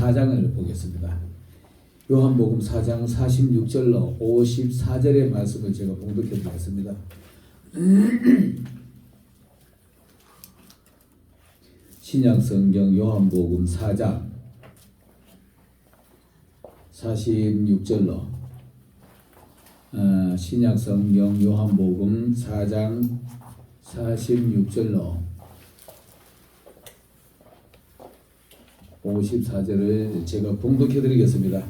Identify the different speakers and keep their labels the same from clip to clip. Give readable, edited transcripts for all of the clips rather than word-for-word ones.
Speaker 1: 4장을 보겠습니다. 요한복음 4장 46절로 54절의 말씀을 제가 봉독해 드리겠습니다. 신약성경 요한복음 4장 46절로 신약성경 요한복음 4장 46절로 54절을 제가 봉독해 드리겠습니다.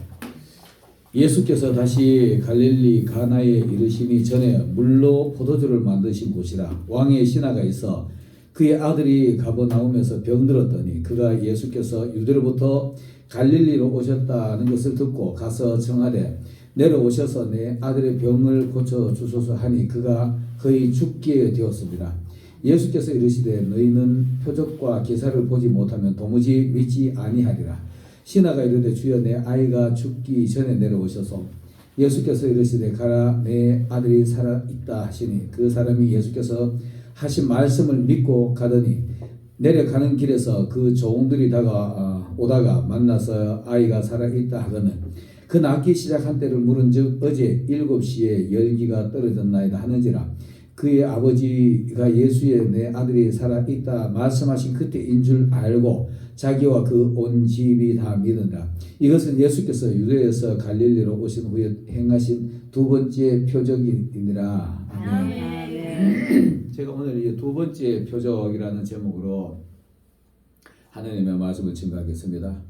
Speaker 1: 예수께서 다시 갈릴리 가나에 이르시니 전에 물로 포도주를 만드신 곳이라. 왕의 신하가 있어 그의 아들이 가버나움에서 병들었더니 그가 예수께서 유대로부터 갈릴리로 오셨다는 것을 듣고 가서 청하되 내려오셔서 내 아들의 병을 고쳐주소서 하니 그가 거의 죽게 되었습니다. 예수께서 이르시되 너희는 표적과 기사를 보지 못하면 도무지 믿지 아니하리라. 신하가 이르되 주여 내 아이가 죽기 전에 내려오셔서 예수께서 이르시되 가라 내 아들이 살아있다 하시니 그 사람이 예수께서 하신 말씀을 믿고 가더니 내려가는 길에서 그 종들이 오다가 만나서 아이가 살아있다 하거늘 그 낫기 시작한 때를 물은즉 어제 7시에 열기가 떨어졌나이다 하는지라. 그의 아버지가 예수의 내 아들이 살아있다 말씀하신 그때인 줄 알고 자기와 그 온 집이 다 믿으라. 이것은 예수께서 유대에서 갈릴리로 오신 후에 행하신 두 번째 표적이니라. 아멘. 제가 오늘 이 두 번째 표적이라는 제목으로 하나님의 말씀을 증거하겠습니다.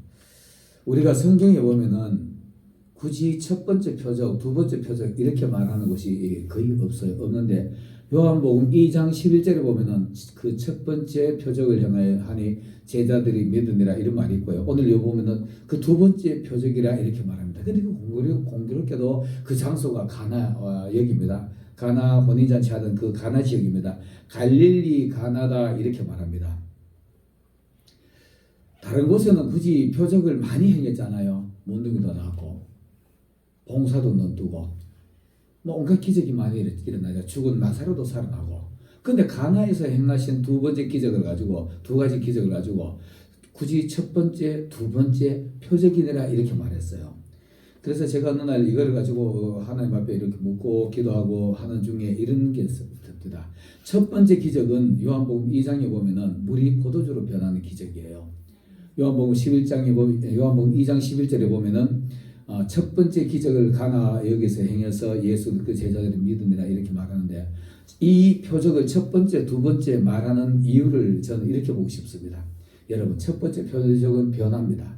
Speaker 1: 우리가 성경에 보면은 굳이 첫 번째 표적, 두 번째 표적 이렇게 말하는 것이 거의 없어요. 없는데 요한복음 2장 11절에 보면은 그 첫 번째 표적을 향하여 하니 제자들이 믿으니라 이런 말이 있고요. 오늘 여기 보면은 그 두 번째 표적이라 이렇게 말합니다. 근데 공교롭게도 그 장소가 가나 여기입니다. 가나 혼인잔치 하던 그 가나 지역입니다. 갈릴리 가나다 이렇게 말합니다. 다른 곳에는 굳이 표적을 많이 행했잖아요. 문둥이도 나고 봉사도 넣어두고 뭐 온갖 기적이 많이 일어나죠. 죽은 나사로도 살아나고. 근데 가나에서 행하신 두 번째 기적을 가지고 두 가지 기적을 가지고 굳이 첫 번째, 두 번째 표적이니라 이렇게 말했어요. 그래서 제가 어느 날 이걸 가지고 하나님 앞에 이렇게 묻고 기도하고 하는 중에 이런 게 있습니다. 첫 번째 기적은 요한복음 2장에 보면은 물이 포도주로 변하는 기적이에요. 요한복음 2장 11절에 보면은 첫 번째 기적을 가나 여기서 행해서 예수 그 제자들이 믿으니라 이렇게 말하는데 이 표적을 첫 번째, 두 번째 말하는 이유를 저는 이렇게 보고 싶습니다. 여러분 첫 번째 표적은 변화입니다.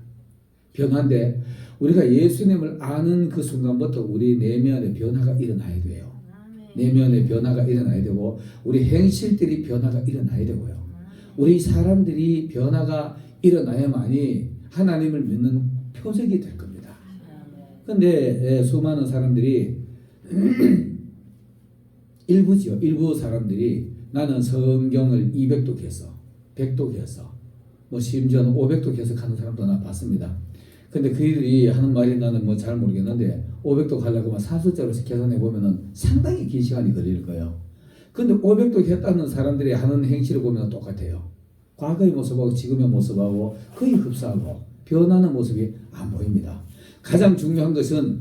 Speaker 1: 변화인데 우리가 예수님을 아는 그 순간부터 우리 내면의 변화가 일어나야 돼요. 내면의 변화가 일어나야 되고 우리 행실들이 변화가 일어나야 되고요. 우리 사람들이 변화가 일어나야만이 하나님을 믿는 표적이 될 겁니다. 근데 수많은 사람들이 일부 사람들이 나는 성경을 200독해서 100독해서 뭐 심지어는 500독 해석하는 사람도 나 봤습니다. 근데 그들이 하는 말이 나는 뭐 잘 모르겠는데 500독 하려고 산술자로 계산해 보면은 상당히 긴 시간이 걸릴 거예요. 근데 500독 했다는 사람들이 하는 행실을 보면 똑같아요. 과거의 모습하고 지금의 모습하고 거의 흡사하고 변하는 모습이 안 보입니다. 가장 중요한 것은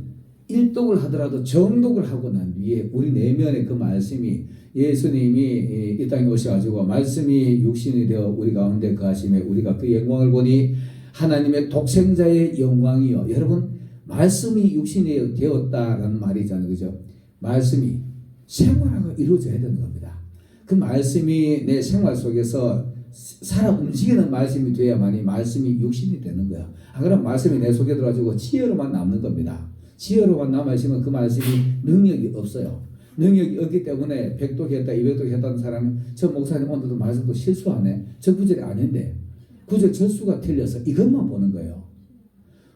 Speaker 1: 1독을 하더라도 정독을 하고 난 뒤에 우리 내면의 그 말씀이 예수님이 이 땅에 오셔가지고 말씀이 육신이 되어 우리 가운데 거하심에 우리가 그 영광을 보니 하나님의 독생자의 영광이요. 여러분 말씀이 육신이 되었다라는 말이잖아요. 그죠? 말씀이 생활하고 이루어져야 되는 겁니다. 그 말씀이 내 생활 속에서 살아 움직이는 말씀이 돼야만이 말씀이 육신이 되는 거야. 안 그러면 말씀이 내 속에 들어가지고 지혜로만 남는 겁니다. 지혜로만 남아있으면 그 말씀이 능력이 없어요. 능력이 없기 때문에 100독 했다 200독 했다는 사람은 저 목사님 오늘도 말씀도 실수하네. 저 구절이 아닌데 구절 절수가 틀려서 이것만 보는 거예요.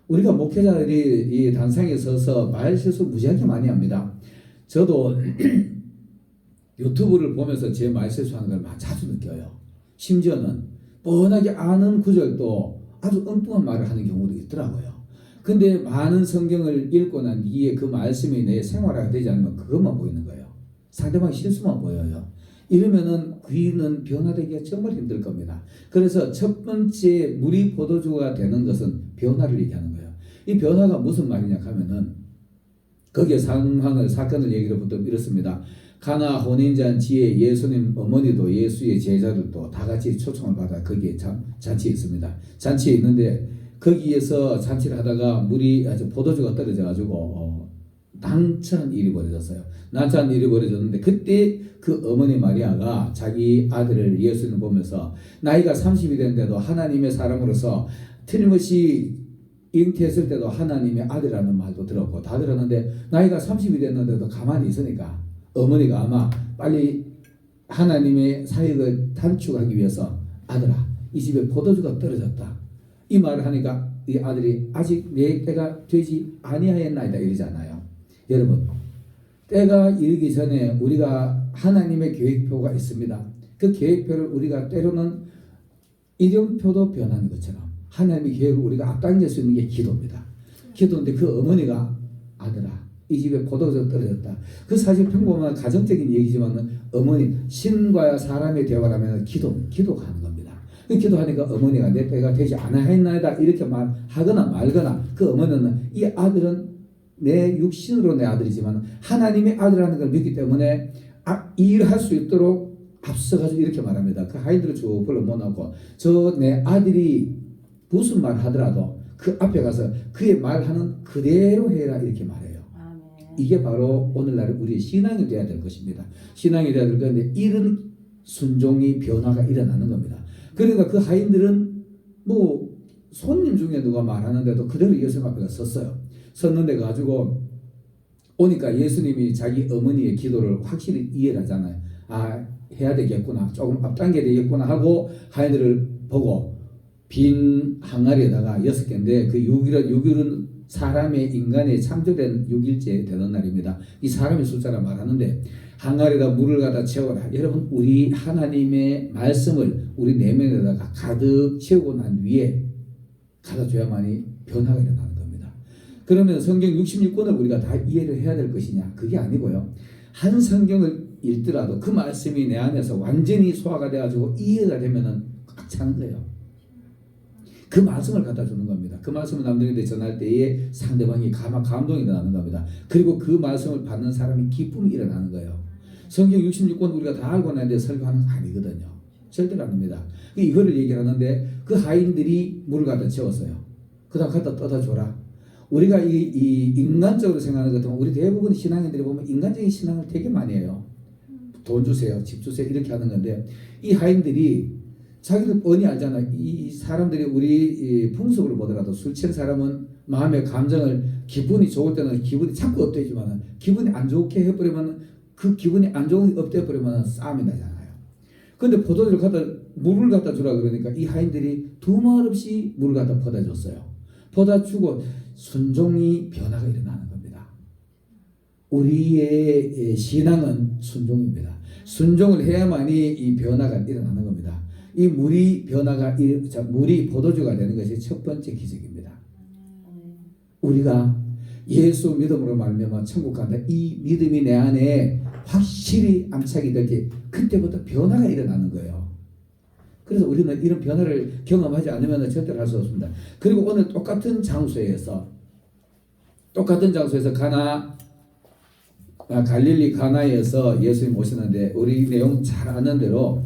Speaker 1: 우리가 목회자들이 이 단상에 서서 말 실수 무지하게 많이 합니다. 저도 유튜브를 보면서 제 말 실수하는 걸 자주 느껴요. 심지어는 뻔하게 아는 구절도 아주 엉뚱한 말을 하는 경우도 있더라고요. 근데 많은 성경을 읽고 난 뒤에 그 말씀이 내 생활화가 되지 않으면 그것만 보이는 거예요. 상대방 실수만 보여요. 이러면은 귀는 변화되기가 정말 힘들 겁니다. 그래서 첫 번째 물이 포도주가 되는 것은 변화를 얘기하는 거예요. 이 변화가 무슨 말이냐 하면은 거기에 사건을 얘기를 보통 이렇습니다. 가나 혼인잔치에 예수님 어머니도 예수의 제자들도 다 같이 초청을 받아 거기에 잔치에 있습니다. 잔치에 있는데 거기에서 잔치를 하다가 물이 포도주가 떨어져 가지고 난처한 일이 벌어졌어요. 난처한 일이 벌어졌는데 그때 그 어머니 마리아가 자기 아들을 예수님 보면서 나이가 30이 됐는데도 하나님의 사람으로서 틀림없이 잉태했을 때도 하나님의 아들이라는 말도 들었고 다 들었는데 나이가 30이 됐는데도 가만히 있으니까 어머니가 아마 빨리 하나님의 사역을 단축하기 위해서 아들아 이 집에 포도주가 떨어졌다 이 말을 하니까 이 아들이 아직 내 때가 되지 아니하였나이다 이러잖아요. 여러분 때가 이르기 전에 우리가 하나님의 계획표가 있습니다. 그 계획표를 우리가 때로는 이름표도 변하는 것처럼 하나님의 계획을 우리가 앞당길 수 있는 게 기도입니다. 기도인데 그 어머니가 아들아 이 집에 포도주가 떨어졌다. 그 사실 평범한 가정적인 얘기지만 어머니 신과 사람의 대화라면 기도가 하는 겁니다. 그 기도하니까 어머니가 내 때가 되지 않아했나이다 이렇게 말하거나 말거나 그 어머니는 이 아들은 내 육신으로 내 아들이지만 하나님의 아들이라는 걸 믿기 때문에 일할 수 있도록 앞서가지고 이렇게 말합니다. 그 아이들을 쭉 불러 모아놓고 저 내 아들이 무슨 말 하더라도 그 앞에 가서 그의 말하는 그대로 해라 이렇게 말해요. 아멘. 이게 바로 오늘날 우리의 신앙이 되어야 될 것입니다. 신앙이 되어야 될 건데 이런 순종이 변화가 일어나는 겁니다. 그러니까 그 하인들은 뭐 손님 중에 누가 말하는데도 그대로 예수님 앞에 섰어요. 섰는데 가지고 오니까 예수님이 자기 어머니의 기도를 확실히 이해를 하잖아요. 아 해야 되겠구나 조금 앞당겨야 되겠구나 하고 하인들을 보고 빈 항아리에다가 6개인데 그 6일은 사람의 인간의 창조된 6일째 되는 날입니다. 이 사람의 숫자라 말하는데 항아리에다 물을 갖다 채워라. 여러분 우리 하나님의 말씀을 우리 내면에다가 가득 채우고 난 위에 갖다 줘야만이 변화가 일어나는 겁니다. 그러면 성경 66권을 우리가 다 이해를 해야 될 것이냐? 그게 아니고요. 한 성경을 읽더라도 그 말씀이 내 안에서 완전히 소화가 돼가지고 이해가 되면은 꽉 차는 거예요. 그 말씀을 갖다 주는 겁니다. 그 말씀을 남들에게 전할 때에 상대방이 감동이 일어나는 겁니다. 그리고 그 말씀을 받는 사람이 기쁨이 일어나는 거예요. 성경 66권 우리가 다 알고 나는데 설교하는 거 아니거든요. 절대로 아닙니다. 이거를 얘기하는데 그 하인들이 물을 갖다 채웠어요. 그 다음 갖다 떠다 줘라. 우리가 이 인간적으로 생각하는 것 같으면 우리 대부분 신앙인들이 보면 인간적인 신앙을 되게 많이 해요. 돈 주세요, 집 주세요 이렇게 하는 건데 이 하인들이 자기들 뻔히 알잖아. 이 사람들이 우리 풍습을 보더라도 술 취한 사람은 마음의 감정을 기분이 좋을 때는 기분이 자꾸 업되지만 기분이 안 좋게 해버리면 그 기분이 안 좋은 게 업돼버리면 싸움이 나잖아요. 근데 포도주를 물을 갖다 주라 그러니까 이 하인들이 두말 없이 물을 갖다 퍼다 줬어요. 퍼다 주고 순종이 변화가 일어나는 겁니다. 우리의 신앙은 순종입니다. 순종을 해야만이 이 변화가 일어나는 겁니다. 이 물이 포도주가 되는 것이 첫 번째 기적입니다. 우리가 예수 믿음으로 말미암아 천국 간다. 이 믿음이 내 안에 확실히 안착이 될 때 그때부터 변화가 일어나는 거예요. 그래서 우리는 이런 변화를 경험하지 않으면 절대로 할 수 없습니다. 그리고 오늘 똑같은 장소에서 갈릴리 가나에서 예수님 오시는데 우리 내용 잘 아는 대로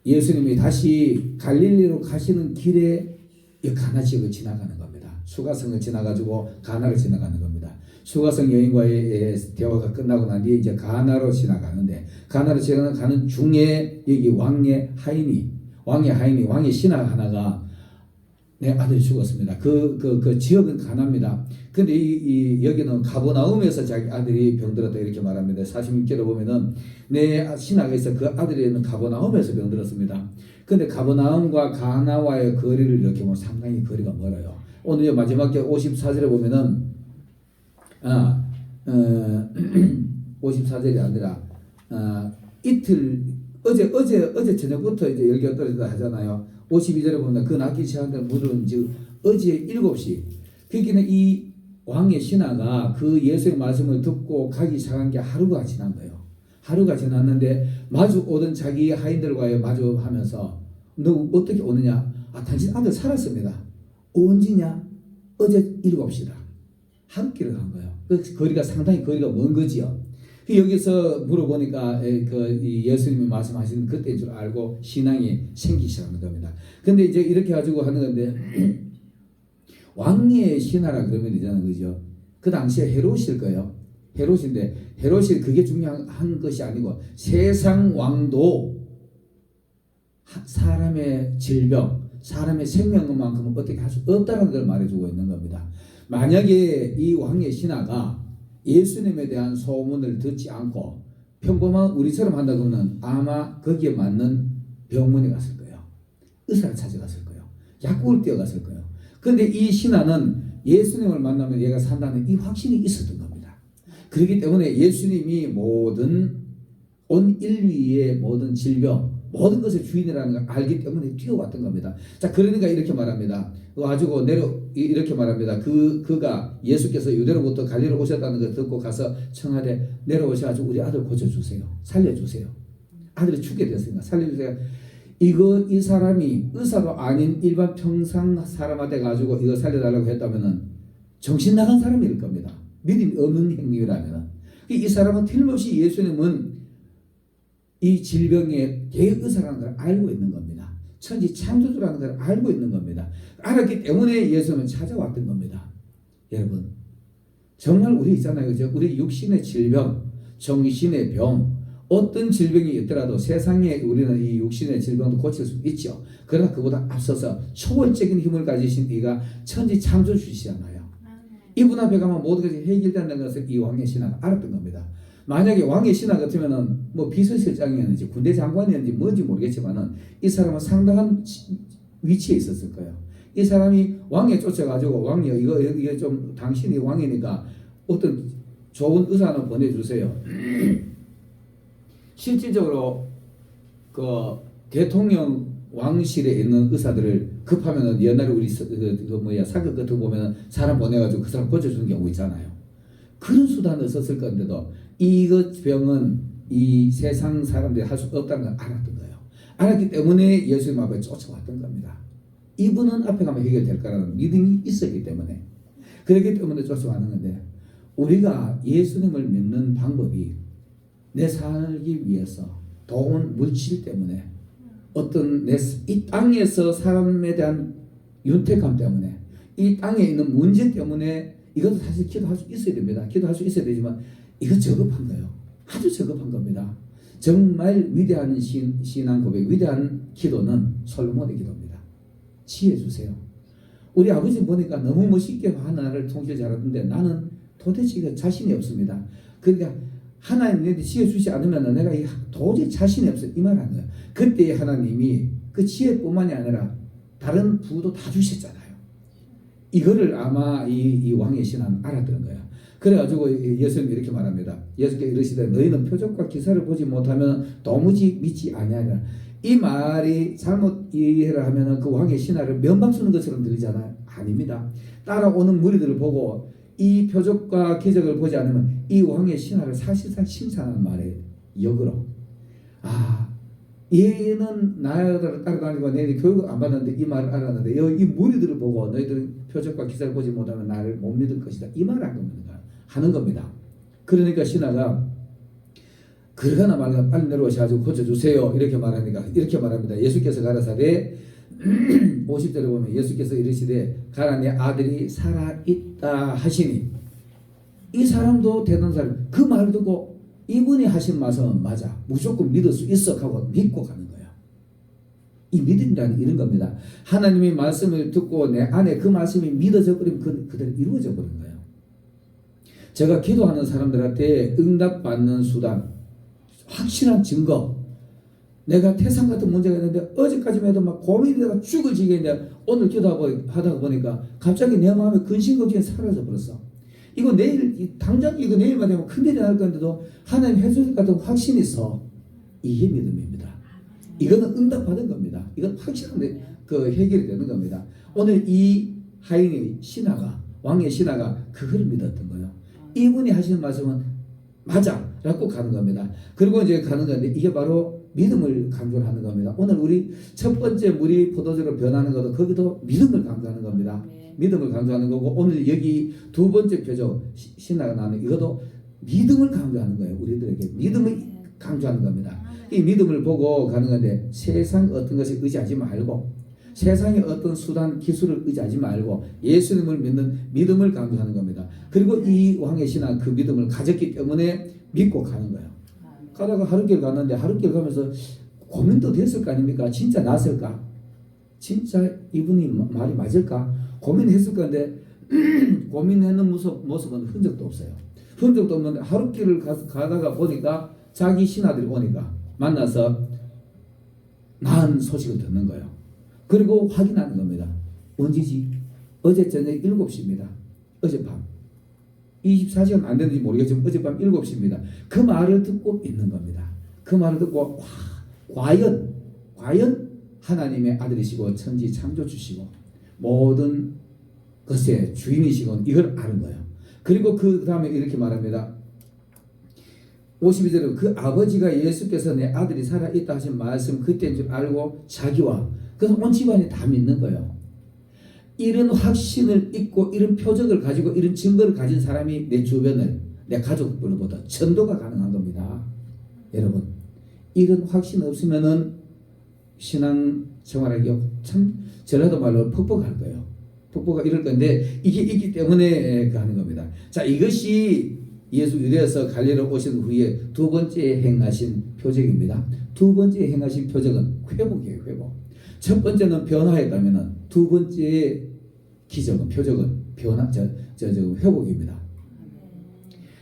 Speaker 1: 예수님이 다시 갈릴리로 가시는 길에 이 가나 지역을 지나가는 겁니다. 수가성을 지나가지고 가나를 지나가는 겁니다. 수가성 여인과의 대화가 끝나고 난 뒤에 이제 가나로 지나가는데 가나로 지나가는 중에 여기 왕의 신하 하나가 내 아들이 죽었습니다. 그 지역은 가나입니다. 근데 여기는 가버나움에서 자기 아들이 병들었다 이렇게 말합니다. 46절에 보면은 내 신하가 있어 그 아들이 가버나움에서 병들었습니다. 근데 가버나움과 가나와의 거리를 이렇게 보면 상당히 거리가 멀어요. 오늘 마지막 54절에 보면은 54절이 아니라 이틀 어제 저녁부터 이제 열기가 떨어졌다 하잖아요. 52절에 보면 그 낮기 시작한 물은 즉 어제 7시. 그러니까 이 왕의 신하가 그 예수의 말씀을 듣고 가기 시작한 게 하루가 지난 거예요. 하루가 지났는데 마주 오던 자기 하인들과의 마주하면서 너 어떻게 오느냐? 아, 당신 아들 살았습니다. 언제냐? 어제 7시다. 한 끼를 간 거예요. 그 거리가 상당히 거리가 먼 거지요. 여기서 물어보니까 예수님이 말씀하시는 그때인 줄 알고 신앙이 생기기 시작하는 겁니다. 근데 이제 이렇게 가지고 하는 건데 왕의 신하라 그러면 되잖아요. 그죠? 그 당시에 헤롯일 거예요. 헤롯인데 헤롯이 그게 중요한 것이 아니고 세상 왕도 사람의 질병, 사람의 생명만큼은 어떻게 할 수 없다는 걸 말해주고 있는 겁니다. 만약에 이 왕의 신하가 예수님에 대한 소문을 듣지 않고 평범한 우리처럼 한다 그러면 아마 거기에 맞는 병원에 갔을 거예요. 의사를 찾아갔을 거예요. 약국을 뛰어갔을 거예요. 그런데 이 신하는 예수님을 만나면 얘가 산다는 이 확신이 있었던 겁니다. 그렇기 때문에 예수님이 모든 온 인류의 모든 질병, 모든 것의 주인이라는 걸 알기 때문에 뛰어왔던 겁니다. 자, 그러니까 이렇게 말합니다. 가지고 이렇게 말합니다. 그가 예수께서 유대로부터 갈릴리로 오셨다는 걸 듣고 가서 청하되 내려오셔가지고 우리 아들 고쳐주세요. 살려주세요. 아들이 죽게 됐으니까 살려주세요. 이 사람이 의사도 아닌 일반 평상 사람한테 가지고 이거 살려달라고 했다면은 정신 나간 사람일 겁니다. 믿음이 없는 행위라면. 이 사람은 틀림없이 예수님은 이 질병의 대의사라는 걸 알고 있는 겁니다. 천지 창조주라는 걸 알고 있는 겁니다. 알았기 때문에 예수는 찾아왔던 겁니다. 여러분, 정말 우리 있잖아요. 그죠? 우리 육신의 질병, 정신의 병, 어떤 질병이 있더라도 세상에 우리는 이 육신의 질병도 고칠 수 있죠. 그러나 그보다 앞서서 초월적인 힘을 가지신 이가 천지 창조주시잖아요. 이분 앞에 가면 모든 것이 해결된다는 것을 이 왕의 신하가 알았던 겁니다. 만약에 왕의 신하 같으면은 뭐 비서실장이었는지 군대 장관이었는지 뭔지 모르겠지만은 이 사람은 상당한 위치에 있었을 거예요. 이 사람이 왕에 쫓아가지고 왕이요 이거 좀 당신이 왕이니까 어떤 좋은 의사 하나 보내주세요. 실질적으로 그 대통령 왕실에 있는 의사들을 급하면은 옛날에 우리 사극 같은 거 보면은 사람 보내가지고 그 사람 고쳐주는 경우 있잖아요. 그런 수단을 썼을 건데도 이것 병은 이 세상 사람들이 할 수 없다는 걸 알았던 거예요. 알았기 때문에 예수님 앞에 쫓아왔던 겁니다. 이분은 앞에 가면 해결될 거라는 믿음이 있었기 때문에 그렇기 때문에 쫓아가는 건데 우리가 예수님을 믿는 방법이 내 살기 위해서 돈, 물질 때문에 어떤 이 땅에서 사람에 대한 윤택감 때문에 이 땅에 있는 문제 때문에 이것도 사실 기도할 수 있어야 됩니다. 기도할 수 있어야 되지만 이거 저급한 거예요. 아주 저급한 겁니다. 정말 위대한 신앙 고백, 위대한 기도는 솔로몬의 기도입니다. 지혜 주세요. 우리 아버지 보니까 너무 멋있게 하나를 통일 잘하던데 나는 도대체 자신이 없습니다. 그러니까 하나님 내게 지혜 주지 않으면 내가 도저히 자신이 없어 이 말 하는 거예요. 그때 하나님이 그 지혜뿐만이 아니라 다른 부도 다 주셨잖아요. 이거를 아마 이 왕의 신하는 알았던 거예요. 그래가지고 예수님이 이렇게 말합니다. 예수께서 이르시되 너희는 표적과 기사를 보지 못하면 도무지 믿지 아니하리라. 이 말이 잘못 이해를 하면 그 왕의 신하를 면박 쓰는 것처럼 들리잖아요. 아닙니다. 따라오는 무리들을 보고 이 표적과 기적을 보지 않으면 이 왕의 신하를 사실상 칭찬하는 말이에요. 역으로. 얘는 나를 따라다니고 너희들 교육을 안 받았는데 이 말을 알았는데 이 무리들을 보고 너희들은 표적과 기사를 보지 못하면 나를 못 믿을 것이다. 이 말을 하는 겁니다. 그러니까 신하가 그러나 말가 빨리 내려오셔가지고 고쳐주세요. 이렇게 말하니까 이렇게 말합니다. 예수께서 가라사대 50절에 보면 예수께서 이르시되 가라 내 아들이 살아있다 하시니 이 사람도 대단한 사람 그 말을 듣고 이분이 하신 말씀은 맞아 무조건 믿을 수 있어 하고 믿고 가는 거예요. 이 믿음이라는 이런 겁니다. 하나님의 말씀을 듣고 내 안에 그 말씀이 믿어져 버리면 그대로 이루어져 버린 거예요. 제가 기도하는 사람들한테 응답받는 수단 확실한 증거 내가 태산 같은 문제가 있는데 어제까지만 해도 막 고민되다가 죽을 지경인데 오늘 기도하다 보니까 갑자기 내 마음에 근심걱정이 사라져 버렸어. 이거 내일 당장 이거 내일만 되면 큰일이 날 건데도 하나님 해줄 것 같은 확신이 있어. 이게 믿음입니다. 이거는 응답받은 겁니다. 이건 확실한 해결이 되는 겁니다. 오늘 이 하인의 신하가 왕의 신하가 그걸 믿었던 거예요. 이분이 하시는 말씀은 맞아. 라고 가는 겁니다. 그리고 이제 가는 건데 이게 바로 믿음을 강조하는 겁니다. 오늘 우리 첫 번째 물이 포도주로 변하는 것도 거기도 믿음을 강조하는 겁니다. 믿음을 강조하는 거고 오늘 여기 두 번째 표적 신화가 나오는 이것도 믿음을 강조하는 거예요. 우리들에게 믿음을 강조하는 겁니다. 이 믿음을 보고 가는 건데 세상 어떤 것에 의지하지 말고 세상의 어떤 수단 기술을 의지하지 말고 예수님을 믿는 믿음을 강조하는 겁니다. 그리고 이 왕의 신앙 그 믿음을 가졌기 때문에 믿고 가는 거예요. 가다가 하룻길 갔는데 하룻길 가면서 고민도 됐을 거 아닙니까? 진짜 났을까? 진짜 이분이 말이 맞을까? 고민했을 건데 고민하는 모습은 흔적도 없어요. 흔적도 없는데 하룻길을 가다가 보니까 자기 신하들이 오니까 만나서 나은 소식을 듣는 거예요. 그리고 확인하는 겁니다. 언제지? 어제 저녁 7시입니다. 어젯밤. 24시간 안 됐는지 모르겠지만 어젯밤 7시입니다. 그 말을 듣고 있는 겁니다. 그 말을 듣고 과연 하나님의 아들이시고 천지 창조주시고 모든 것의 주인이시고 이걸 아는 거예요. 그리고 그 다음에 이렇게 말합니다. 52절에 그 아버지가 예수께서 내 아들이 살아있다 하신 말씀 그때인 줄 알고 자기와 그래서 온 집안이 다 믿는 거예요. 이런 확신을 잊고 이런 표적을 가지고 이런 증거를 가진 사람이 내 주변을 내 가족들보다 전도가 가능한 겁니다. 여러분 이런 확신 없으면은 신앙 생활하기 참 전라도 말로 퍽퍽할 거예요. 퍽퍽가 이럴 건데 이게 있기 때문에 하는 겁니다. 자 이것이 예수 유대에서 갈릴리로 오신 후에 두 번째 행하신 표적입니다. 두 번째 행하신 표적은 회복이에요. 회복. 첫 번째는 변화했다면은 두 번째 기적은 표적은 변화 회복입니다.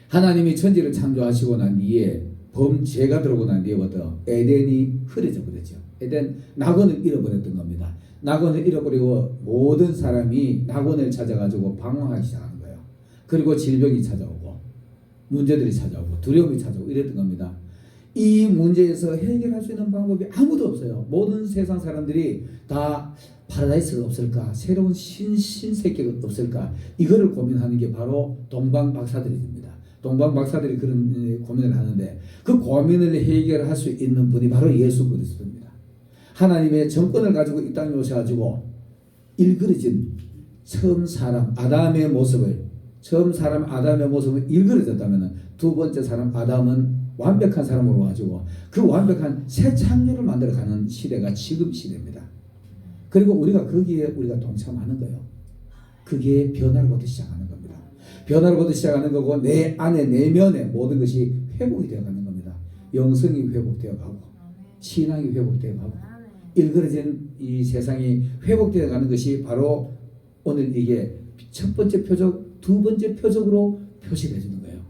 Speaker 1: 하나님이 천지를 창조하시고 난 뒤에 범죄가 들어오고 난 뒤에부터 에덴이 흐려져 버렸죠. 에덴 낙원을 잃어버렸던 겁니다. 낙원을 잃어버리고 모든 사람이 낙원을 찾아가지고 방황하기 시작하는 거예요. 그리고 질병이 찾아오고 문제들이 찾아오고 두려움이 찾아오고 이랬던 겁니다. 이 문제에서 해결할 수 있는 방법이 아무도 없어요. 모든 세상 사람들이 다 파라다이스가 없을까? 새로운 신세계가 없을까? 이거를 고민하는 게 바로 동방 박사들입니다. 동방 박사들이 그런 고민을 하는데 그 고민을 해결할 수 있는 분이 바로 예수 그리스도입니다. 하나님의 정권을 가지고 이 땅에 오셔가지고 일그러진 처음 사람 아담의 모습을 일그러졌다면 두 번째 사람 아담은 완벽한 사람으로 가지고 그 완벽한 새 창조를 만들어가는 시대가 지금 시대입니다. 그리고 우리가 거기에 우리가 동참하는 거예요. 그게 변화로부터 시작하는 겁니다. 변화로부터 시작하는 거고 내 안에 내면에 모든 것이 회복이 되어가는 겁니다. 영성이 회복되어가고 신앙이 회복되어가고 일그러진 이 세상이 회복되어가는 것이 바로 오늘 이게 첫 번째 표적, 두 번째 표적으로 표시해 주는 거예요.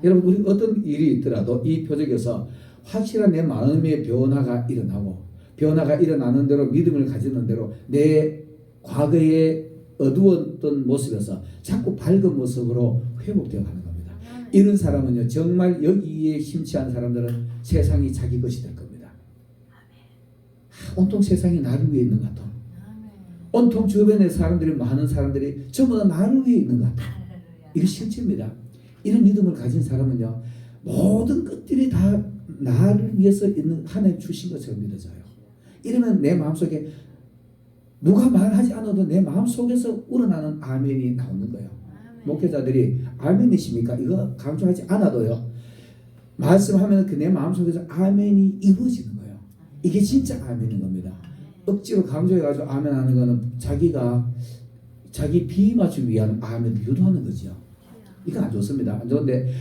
Speaker 1: 여러분 우리 어떤 일이 있더라도 이 표적에서 확실한 내 마음의 변화가 일어나고 변화가 일어나는 대로 믿음을 가지는 대로 내 과거의 어두웠던 모습에서 자꾸 밝은 모습으로 회복되어 가는 겁니다. 이런 사람은요 정말 여기에 심취한 사람들은 세상이 자기 것이 될 겁니다. 온통 세상이 나를 위해 있는 것 같아. 온통 주변에 사람들이 많은 사람들이 전부 다 나를 위해 있는 것 같아. 이게 실체입니다. 이런 믿음을 가진 사람은요 모든 것들이 다 나를 위해서 있는 하나님 주신 것처럼 믿어져요. 이러면 내 마음속에 누가 말하지 않아도 내 마음속에서 우러나는 아멘이 나오는 거예요. 목회자들이 아멘이십니까? 이거 강조하지 않아도요 말씀하면 그 내 마음속에서 아멘이 이루어지는 거예요. 이게 진짜 아멘인 겁니다. 억지로 강조해가지고 아멘 하는 거는 자기 비위 맞추기 위한 아멘을 유도하는 거죠. 이거 안 좋습니다. 안 좋은데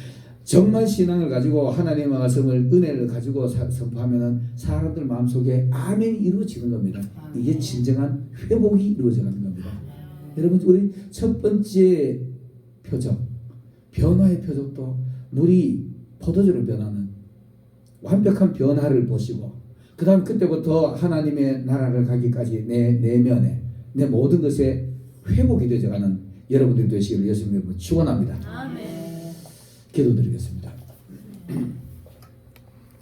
Speaker 1: 정말 신앙을 가지고 하나님의 말씀을 은혜를 가지고 선포하면은 사람들 마음속에 아멘이 이루어지는 겁니다. 이게 진정한 회복이 이루어지는 겁니다. 여러분 우리 첫 번째 표적 변화의 표적도 물이 포도주로 변하는 완벽한 변화를 보시고 그 다음 그때부터 하나님의 나라를 가기까지 내 내면에 내 모든 것에 회복이 되어가는 여러분들이 되시기를 예수님의 이름으로 축원합니다. 기도드리겠습니다.